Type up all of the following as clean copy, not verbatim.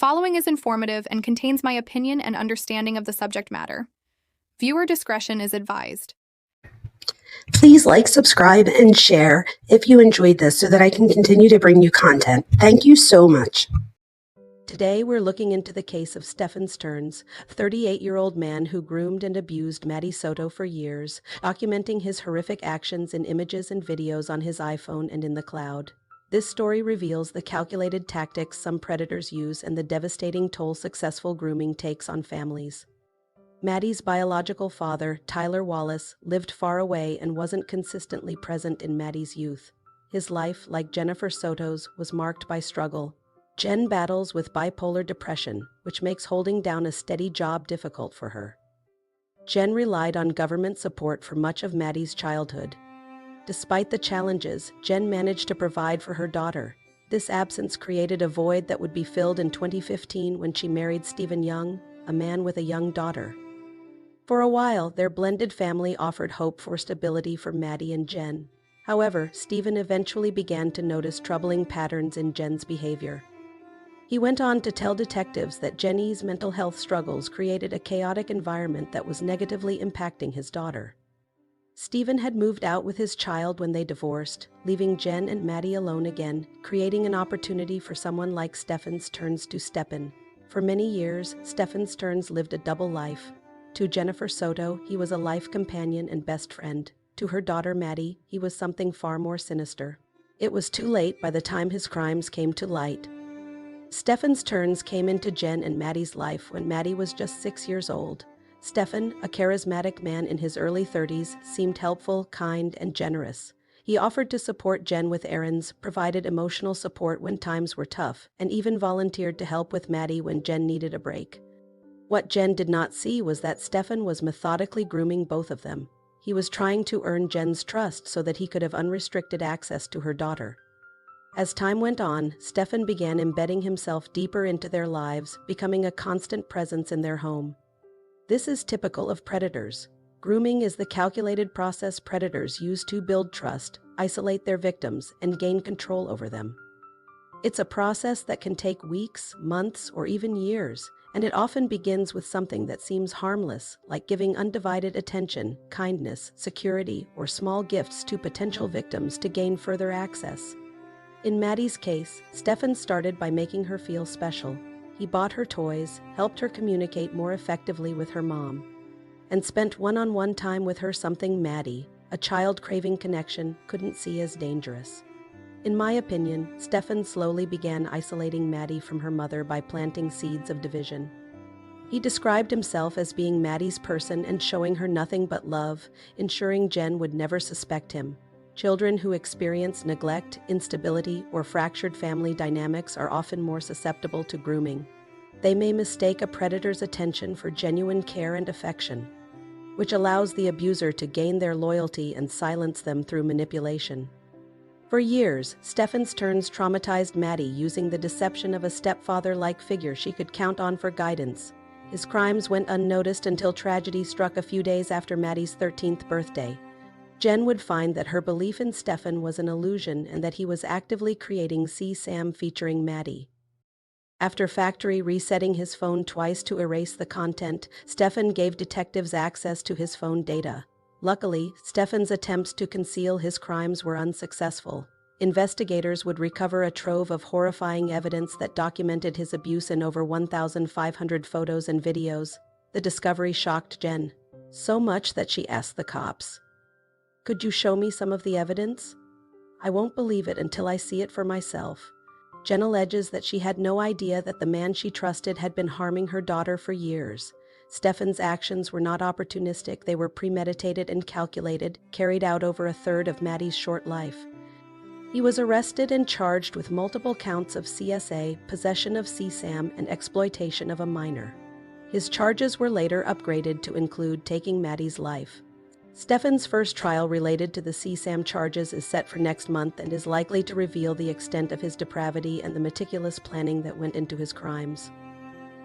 following is informative and contains my opinion and understanding of the subject matter. Viewer discretion is advised. Please like, subscribe, and share if you enjoyed this so that I can continue to bring you content. Thank you so much. Today, we're looking into the case of Stephan Sterns, a 38-year-old man who groomed and abused Maddie Soto for years, documenting his horrific actions in images and videos on his iPhone and in the cloud. This story reveals the calculated tactics some predators use and the devastating toll successful grooming takes on families. Maddie's biological father, Tyler Wallace, lived far away and wasn't consistently present in Maddie's youth. His life, like Jennifer Soto's, was marked by struggle. Jen battles with bipolar depression, which makes holding down a steady job difficult for her. Jen relied on government support for much of Maddie's childhood. Despite the challenges, Jen managed to provide for her daughter. This absence created a void that would be filled in 2015 when she married Stephen Young, a man with a young daughter. For a while, their blended family offered hope for stability for Maddie and Jen. However, Stephen eventually began to notice troubling patterns in Jen's behavior. He went on to tell detectives that Jenny's mental health struggles created a chaotic environment that was negatively impacting his daughter. Stephen had moved out with his child when they divorced, leaving Jen and Maddie alone again, creating an opportunity for someone like Stephan Sterns to step in. For many years, Stephan Sterns lived a double life. To Jennifer Soto, he was a life companion and best friend. To her daughter Maddie, he was something far more sinister. It was too late by the time his crimes came to light. Stephan Sterns came into Jen and Maddie's life when Maddie was just 6 years old. Stephan, a charismatic man in his early 30s, seemed helpful, kind, and generous. He offered to support Jen with errands, provided emotional support when times were tough, and even volunteered to help with Maddie when Jen needed a break. What Jen did not see was that Stephan was methodically grooming both of them. He was trying to earn Jen's trust so that he could have unrestricted access to her daughter. As time went on, Stephan began embedding himself deeper into their lives, becoming a constant presence in their home. This is typical of predators. Grooming is the calculated process predators use to build trust, isolate their victims, and gain control over them. It's a process that can take weeks, months, or even years, and it often begins with something that seems harmless, like giving undivided attention, kindness, security, or small gifts to potential victims to gain further access. In Maddie's case, Stephan started by making her feel special. He bought her toys, helped her communicate more effectively with her mom, and spent one-on-one time with her, something Maddie, a child craving connection, couldn't see as dangerous. In my opinion, Stephan slowly began isolating Maddie from her mother by planting seeds of division. He described himself as being Maddie's person and showing her nothing but love, ensuring Jen would never suspect him. Children who experience neglect, instability, or fractured family dynamics are often more susceptible to grooming. They may mistake a predator's attention for genuine care and affection, which allows the abuser to gain their loyalty and silence them through manipulation. For years, Stephan Sterns traumatized Maddie using the deception of a stepfather-like figure she could count on for guidance. His crimes went unnoticed until tragedy struck a few days after Maddie's 13th birthday. Jen would find that her belief in Stephan was an illusion and that he was actively creating CSAM featuring Maddie. After factory resetting his phone twice to erase the content, Stephan gave detectives access to his phone data. Luckily, Stephan's attempts to conceal his crimes were unsuccessful. Investigators would recover a trove of horrifying evidence that documented his abuse in over 1,500 photos and videos. The discovery shocked Jen, so much that she asked the cops, "Could you show me some of the evidence? I won't believe it until I see it for myself." Jen alleges that she had no idea that the man she trusted had been harming her daughter for years. Stephan's actions were not opportunistic, they were premeditated and calculated, carried out over a third of Maddie's short life. He was arrested and charged with multiple counts of CSA, possession of CSAM, and exploitation of a minor. His charges were later upgraded to include taking Maddie's life. Stephan's first trial related to the CSAM charges is set for next month and is likely to reveal the extent of his depravity and the meticulous planning that went into his crimes.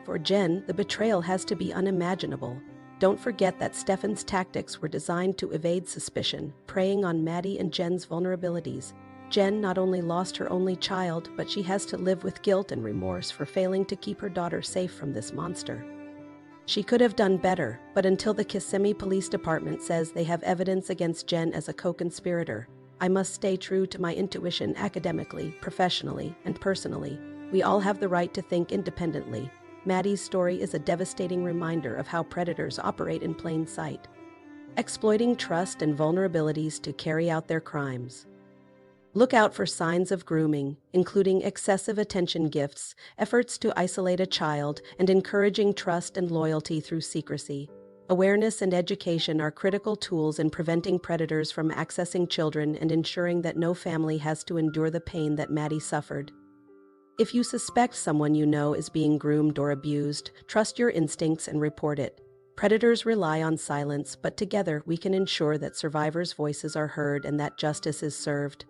For Jen, the betrayal has to be unimaginable. Don't forget that Stephan's tactics were designed to evade suspicion, preying on Maddie and Jen's vulnerabilities. Jen not only lost her only child, but she has to live with guilt and remorse for failing to keep her daughter safe from this monster. She could have done better, but until the Kissimmee Police Department says they have evidence against Jen as a co-conspirator, I must stay true to my intuition academically, professionally, and personally. We all have the right to think independently. Maddie's story is a devastating reminder of how predators operate in plain sight, exploiting trust and vulnerabilities to carry out their crimes. Look out for signs of grooming, including excessive attention gifts, efforts to isolate a child, and encouraging trust and loyalty through secrecy. Awareness and education are critical tools in preventing predators from accessing children and ensuring that no family has to endure the pain that Maddie suffered. If you suspect someone you know is being groomed or abused, trust your instincts and report it. Predators rely on silence, but together we can ensure that survivors' voices are heard and that justice is served.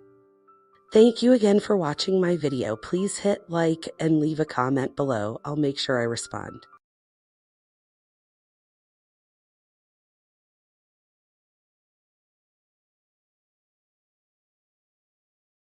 Thank you again for watching my video. Please hit like and leave a comment below. I'll make sure I respond.